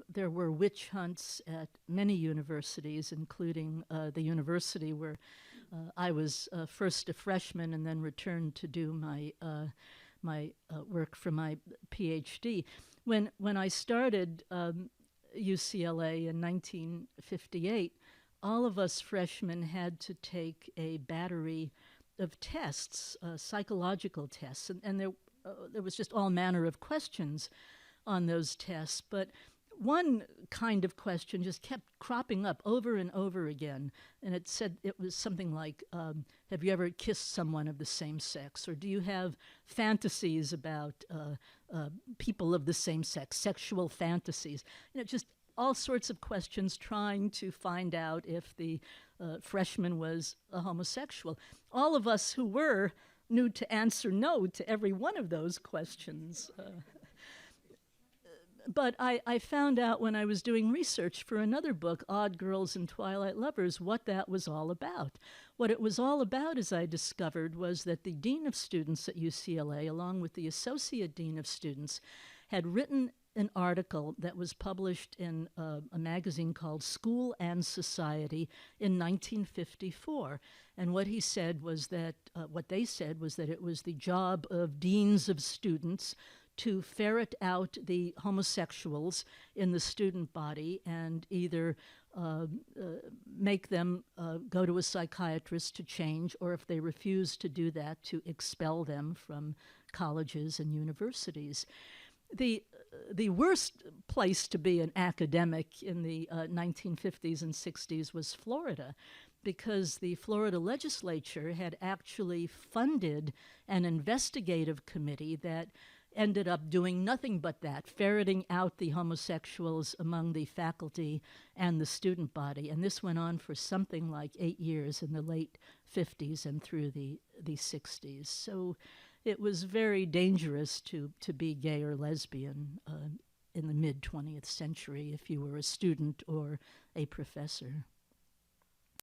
There were witch hunts at many universities, including the university where I was first a freshman and then returned to do my work for my PhD. When I started UCLA in 1958, all of us freshmen had to take a battery of tests, psychological tests, and there was just all manner of questions on those tests. But one kind of question just kept cropping up over and over again, and it was something like, "Have you ever kissed someone of the same sex?" Or "Do you have fantasies about people of the same sex, sexual fantasies?" Just all sorts of questions trying to find out if the freshman was a homosexual. All of us who were knew to answer no to every one of those questions. But I found out when I was doing research for another book, Odd Girls and Twilight Lovers, what that was all about. What it was all about, as I discovered, was that the Dean of Students at UCLA, along with the Associate Dean of Students, had written an article that was published in a magazine called School and Society in 1954. And what he said was that, what they said was that it was the job of deans of students to ferret out the homosexuals in the student body and either make them go to a psychiatrist to change, or if they refused to do that, to expel them from colleges and universities. The worst place to be an academic in the 1950s and 60s was Florida, because the Florida legislature had actually funded an investigative committee that ended up doing nothing but that, ferreting out the homosexuals among the faculty and the student body. And this went on for something like 8 years in the late 50s and through the 60s. So it was very dangerous to be gay or lesbian in the mid-20th century if you were a student or a professor.